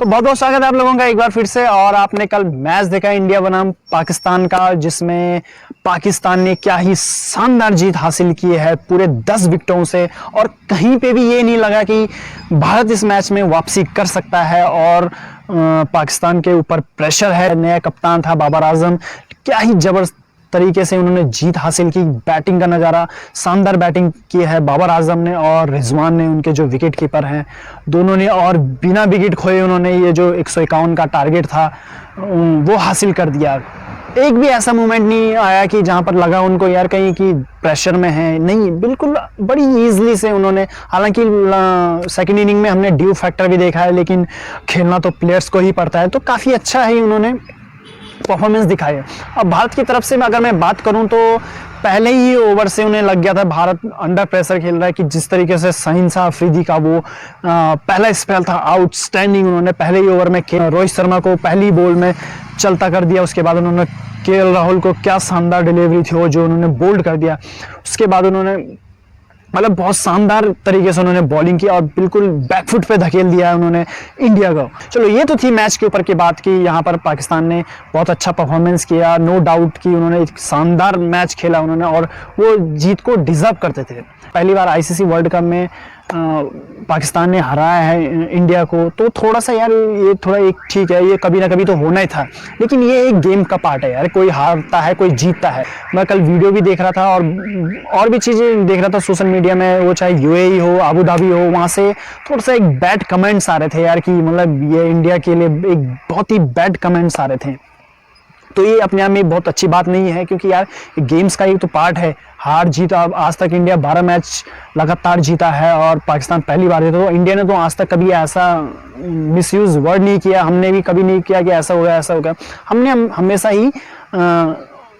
तो बहुत बहुत स्वागत है आप लोगों का एक बार फिर से। और आपने कल मैच देखा इंडिया बनाम पाकिस्तान का, जिसमें पाकिस्तान ने क्या ही शानदार जीत हासिल की है पूरे 10 विकेटों से। और कहीं पे भी ये नहीं लगा कि भारत इस मैच में वापसी कर सकता है। और पाकिस्तान के ऊपर प्रेशर है। नया कप्तान था बाबर आजम, क्या ही जबरदस्त तरीके से उन्होंने जीत हासिल की। बैटिंग का नज़ारा, शानदार बैटिंग की है बाबर आजम ने और रिजवान ने, उनके जो विकेट कीपर हैं दोनों ने। और बिना विकेट खोए उन्होंने ये जो 151 का टारगेट था वो हासिल कर दिया। एक भी ऐसा मोमेंट नहीं आया कि जहां पर लगा उनको यार कहीं कि प्रेशर में है, नहीं, बिल्कुल बड़ी इजीली से उन्होंने। हालांकि सेकंड इनिंग में हमने ड्यू फैक्टर भी देखा है, लेकिन खेलना तो प्लेयर्स को ही पड़ता है, तो काफ़ी अच्छा ही उन्होंने परफॉर्मेंस दिखाई है। अब भारत की तरफ से अगर मैं बात करूं तो पहले ही ओवर से उन्हें लग गया था भारत अंडर प्रेशर खेल रहा है। कि जिस तरीके से शाहीन शाह अफरीदी का वो पहला स्पेल था आउटस्टैंडिंग, उन्होंने पहले ही ओवर में रोहित शर्मा को पहली बॉल में चलता कर दिया। उसके बाद उन्होंने केएल राहुल को क्या शानदार डिलीवरी थी वो जो उन्होंने बोल्ड कर दिया। उसके बाद उन्होंने मतलब बहुत शानदार तरीके से उन्होंने बॉलिंग की और बिल्कुल बैकफुट पे धकेल दिया है उन्होंने इंडिया को। चलो ये तो थी मैच के ऊपर की बात की, यहाँ पर पाकिस्तान ने बहुत अच्छा परफॉर्मेंस किया, नो डाउट कि उन्होंने एक शानदार मैच खेला उन्होंने और वो जीत को डिजर्व करते थे। पहली बार आईसीसी वर्ल्ड कप में पाकिस्तान ने हराया है इंडिया को, तो थोड़ा सा यार ये थोड़ा एक ठीक है, ये कभी ना कभी तो होना ही था। लेकिन ये एक गेम का पार्ट है यार, कोई हारता है कोई जीतता है। मैं कल वीडियो भी देख रहा था और भी चीज़ें देख रहा था सोशल मीडिया में, वो चाहे यूएई हो अबू धाबी हो, वहाँ से थोड़ा सा एक बैड कमेंट्स आ रहे थे यार कि मतलब ये इंडिया के लिए एक बहुत ही बैड कमेंट्स आ रहे थे। तो ये अपने आप में बहुत अच्छी बात नहीं है, क्योंकि यार गेम्स का ही तो पार्ट है। हार जीत, अब आज तक इंडिया 12 मैच लगातार जीता है और पाकिस्तान पहली बार जीता। तो इंडिया ने तो आज तक कभी ऐसा मिसयूज वर्ड नहीं किया, हमने भी कभी नहीं किया कि ऐसा हो गया ऐसा हो गया। हमने हमेशा ही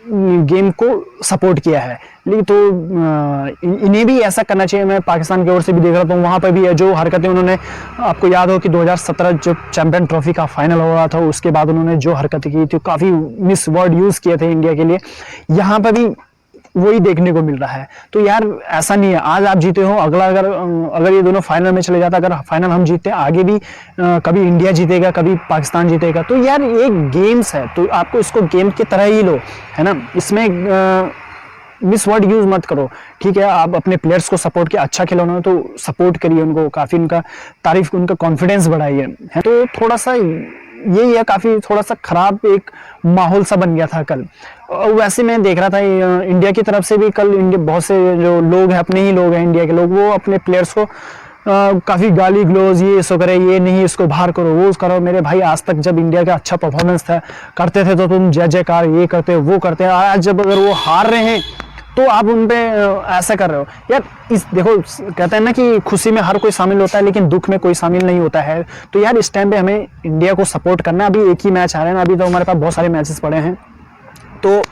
गेम को सपोर्ट किया है। लेकिन तो इन्हें भी ऐसा करना चाहिए। मैं पाकिस्तान की ओर से भी देख रहा था, वहाँ पर भी है जो हरकतें उन्होंने, आपको याद हो कि 2017 जो चैंपियन ट्रॉफी का फाइनल हो रहा था उसके बाद उन्होंने जो हरकतें की थी काफ़ी मिस वर्ड यूज़ किए थे इंडिया के लिए, यहाँ पर भी वही देखने को मिल रहा है। तो यार ऐसा नहीं है, आज आप जीते हो, अगला अगर ये दोनों फाइनल में चले जाता, अगर फाइनल हम जीतते आगे भी कभी इंडिया जीतेगा कभी पाकिस्तान जीतेगा। तो यार ये गेम्स है, तो आपको इसको गेम की तरह ही लो, है ना। इसमें मिस वर्ड यूज मत करो, ठीक है। आप अपने प्लेयर्स को सपोर्ट किया, अच्छा खेला उन्होंने तो सपोर्ट करिए उनको, काफ़ी उनका तारीफ, उनका कॉन्फिडेंस बढ़ाइए, है। तो थोड़ा सा यही है, काफ़ी थोड़ा सा खराब एक माहौल सा बन गया था कल। वैसे मैं देख रहा था इंडिया की तरफ से भी कल बहुत से जो लोग हैं, अपने ही लोग हैं इंडिया के लोग, वो अपने प्लेयर्स को काफ़ी गाली ग्लोज, ये इसको करे, ये नहीं इसको बाहर करो, वो करो। मेरे भाई आज तक जब इंडिया का अच्छा परफॉर्मेंस था करते थे तो तुम जय जयकार ये करते वो करते, आज जब अगर वो हार रहे हैं तो आप उन पे ऐसा कर रहे हो यार। इस देखो, कहते हैं ना कि खुशी में हर कोई शामिल होता है लेकिन दुख में कोई शामिल नहीं होता है। तो यार इस टाइम पे हमें इंडिया को सपोर्ट करना है। अभी एक ही मैच आ रहे हैं, अभी तो हमारे पास बहुत सारे मैचेस पड़े हैं, तो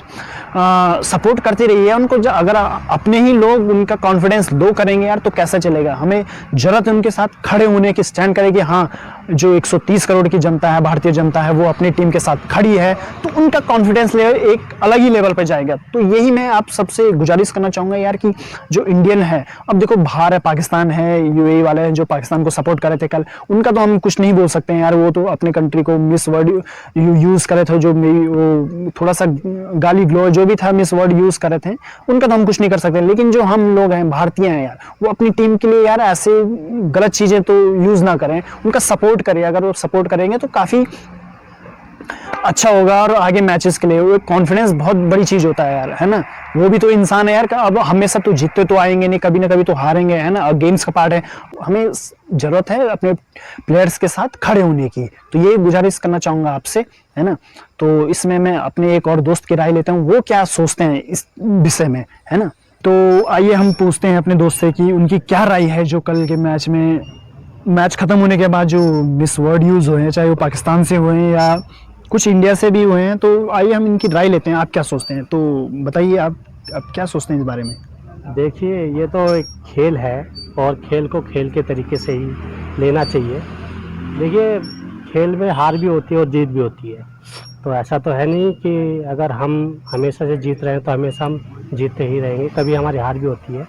सपोर्ट करते रहिए उनको। अगर अपने ही लोग उनका कॉन्फिडेंस लो करेंगे यार तो कैसा चलेगा। हमें जरूरत है उनके साथ खड़े होने की, स्टैंड करें हाँ जो 130 करोड़ की जनता है, भारतीय जनता है, वो अपनी टीम के साथ खड़ी है, तो उनका कॉन्फिडेंस लेवल एक अलग ही लेवल पर जाएगा। तो यही मैं आप सबसे गुजारिश करना चाहूँगा यार कि जो इंडियन है, अब देखो बाहर है, पाकिस्तान है, यूएई वाले हैं जो पाकिस्तान को सपोर्ट कर रहे थे कल, उनका तो हम कुछ नहीं बोल सकते हैं यार, वो तो अपने कंट्री को मिस वर्ड यूज़ करे थे, जो वो थोड़ा सा गाली ग्लो जो भी था मिस वर्ड यूज़ कर रहे थे, उनका तो हम कुछ नहीं कर सकते। लेकिन जो हम लोग हैं, भारतीय हैं यार, वो अपनी टीम के लिए यार ऐसे गलत चीज़ें तो यूज़ ना करें, उनका सपोर्ट करें। अगर वो सपोर्ट करेंगे तो काफ़ी अच्छा होगा और आगे मैचेस के लिए वो कॉन्फिडेंस बहुत बड़ी चीज़ होता है यार, है ना। वो भी तो इंसान है यार, अब हमेशा तो जीतते तो आएंगे नहीं, कभी ना कभी तो हारेंगे, है ना। गेम्स का पार्ट है, हमें ज़रूरत है अपने प्लेयर्स के साथ खड़े होने की। तो ये गुजारिश करना चाहूँगा आपसे, है ना। तो इसमें मैं अपने एक और दोस्त की राय लेता हूँ, वो क्या सोचते हैं इस विषय में, है ना। तो आइए हम पूछते हैं अपने दोस्त से कि उनकी क्या राय है जो कल के मैच में, मैच खत्म होने के बाद जो मिस वर्ड यूज़ हुए हैं, चाहे वो पाकिस्तान से हुए हैं या कुछ इंडिया से भी हुए हैं। तो आइए हम इनकी राय लेते हैं, आप क्या सोचते हैं। तो बताइए आप क्या सोचते हैं इस बारे में। देखिए, ये तो एक खेल है और खेल को खेल के तरीके से ही लेना चाहिए। देखिए, खेल में हार भी होती है और जीत भी होती है, तो ऐसा तो है नहीं कि अगर हम हमेशा से जीत रहे हैं तो हमेशा हम जीतते ही रहेंगे, कभी हमारी हार भी होती है।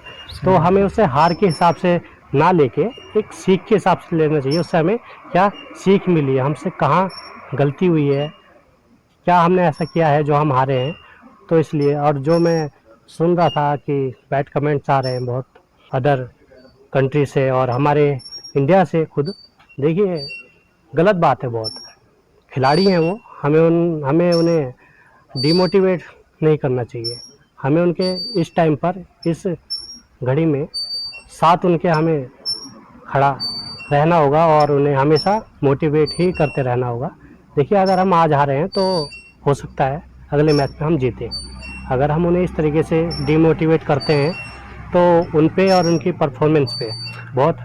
तो हमें उसे हार के हिसाब से ना लेके एक सीख के हिसाब से लेना चाहिए। उससे हमें क्या सीख मिली है, हमसे कहाँ गलती हुई है, क्या हमने ऐसा किया है जो हम हारे हैं। तो इसलिए, और जो मैं सुन रहा था कि बैड कमेंट्स आ रहे हैं बहुत अदर कंट्री से और हमारे इंडिया से खुद, देखिए गलत बात है बहुत। खिलाड़ी हैं वो, हमें उन्हें डिमोटिवेट नहीं करना चाहिए। हमें उनके इस टाइम पर, इस घड़ी में साथ उनके हमें खड़ा रहना होगा और उन्हें हमेशा मोटिवेट ही करते रहना होगा। देखिए अगर हम आज हारे हैं तो हो सकता है अगले मैच में हम जीतें। अगर हम उन्हें इस तरीके से डिमोटिवेट करते हैं तो उन पे और उनकी परफॉर्मेंस पे बहुत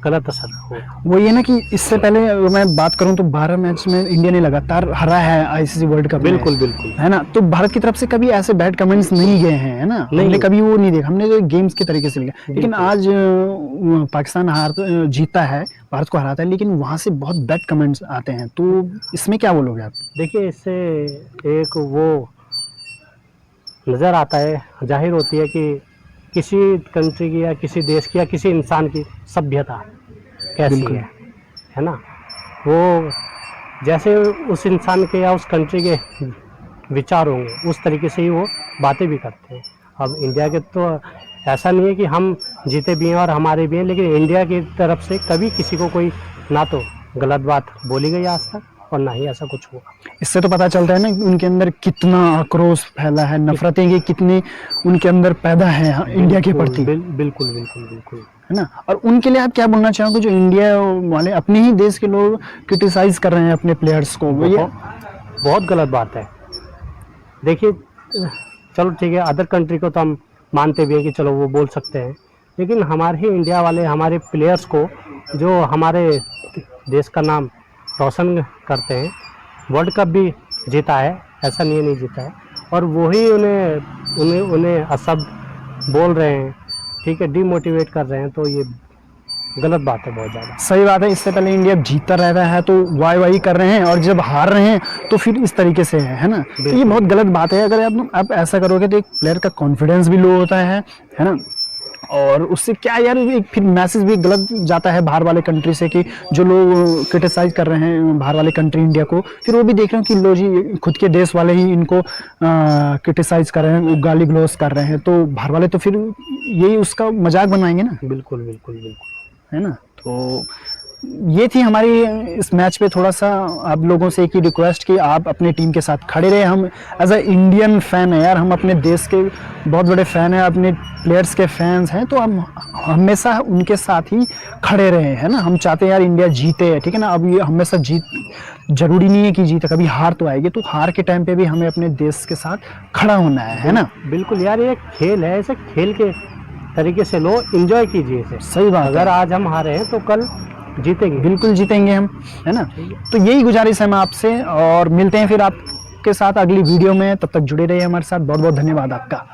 गलत असर होगा। वो ये ना कि इससे पहले मैं बात करूं तो 12 मैच में इंडिया ने लगातार हरा है आईसीसी वर्ल्ड कप में, बिल्कुल बिल्कुल, है ना। तो भारत की तरफ से कभी ऐसे बैड कमेंट्स नहीं गए हैं, है ना। हमने कभी वो नहीं देखा, हमने तो गेम्स के तरीके से लिया। लेकिन आज पाकिस्तान जीता है, भारत को हराता है, लेकिन वहां से बहुत बैड कमेंट्स आते हैं। तो इसमें क्या बोलोगे आप? देखिए इससे एक वो नज़र आता है, जाहिर होती है कि किसी कंट्री की या किसी देश की या किसी इंसान की सभ्यता कैसी है ना। वो जैसे उस इंसान के या उस कंट्री के विचार होंगे उस तरीके से ही वो बातें भी करते हैं। अब इंडिया के तो ऐसा नहीं है कि हम जीते भी हैं और हमारे भी हैं, लेकिन इंडिया की तरफ से कभी किसी को कोई ना तो गलत बात बोली गई आज तक और ना ही ऐसा कुछ हुआ। इससे तो पता चलता है ना उनके अंदर कितना आक्रोश फैला है, नफरतें की कितनी उनके अंदर पैदा है इंडिया के प्रति। बिल्कुल बिल्कुल बिल्कुल, है ना। और उनके लिए आप क्या बोलना चाहोगे जो इंडिया वाले अपने ही देश के लोग क्रिटिसाइज कर रहे हैं अपने प्लेयर्स को? ये बहुत गलत बात है। देखिए चलो ठीक है, अदर कंट्री को तो हम मानते भी हैं कि चलो वो बोल सकते हैं, लेकिन हमारे ही इंडिया वाले हमारे प्लेयर्स को जो हमारे देश का नाम रोशन करते हैं, वर्ल्ड कप भी जीता है, ऐसा नहीं जीता है, और वही उन्हें अशब्द बोल रहे हैं, ठीक है, डिमोटिवेट कर रहे हैं, तो ये गलत बात है, बहुत ज़्यादा। सही बात है। इससे पहले इंडिया जीतता रहता है तो वाई वाई कर रहे हैं, और जब हार रहे हैं तो फिर इस तरीके से है ना। तो ये बहुत गलत बात है। अगर आप ऐसा करोगे तो एक प्लेयर का कॉन्फिडेंस भी लो होता है ना। और उससे क्या यार, एक फिर मैसेज भी गलत जाता है बाहर वाले कंट्री से कि जो लोग क्रिटिसाइज कर रहे हैं बाहर वाले कंट्री इंडिया को, फिर वो भी देख रहे हैं कि लो जी खुद के देश वाले ही इनको क्रिटिसाइज कर रहे हैं, गाली गलौज कर रहे हैं, तो बाहर वाले तो फिर यही उसका मजाक बनाएंगे ना। बिल्कुल बिल्कुल बिल्कुल, है ना। तो ये थी हमारी इस मैच पे थोड़ा सा आप लोगों से एक ही रिक्वेस्ट कि आप अपने टीम के साथ खड़े रहे। हम एज अ इंडियन फैन है यार, हम अपने देश के बहुत बड़े फ़ैन हैं, अपने प्लेयर्स के फैंस हैं, तो हम हमेशा उनके साथ ही खड़े रहे, है ना। हम चाहते हैं यार इंडिया जीते, ठीक है ना। अब ये हमेशा जीत जरूरी नहीं है कि जीते, कभी हार तो आएगी, तो हार के टाइम पे भी हमें अपने देश के साथ खड़ा होना है ना। बिल्कुल यार, ये खेल है, ऐसे खेल के तरीके से लो, एंजॉय कीजिए इसे। सही बात। अगर आज हम हारे हैं तो कल जीतेंगे, बिल्कुल जीतेंगे हम, है ना। तो यही गुजारिश है मैं आपसे, और मिलते हैं फिर आपके साथ अगली वीडियो में। तब तक जुड़े रहिए हमारे साथ। बहुत बहुत धन्यवाद आपका।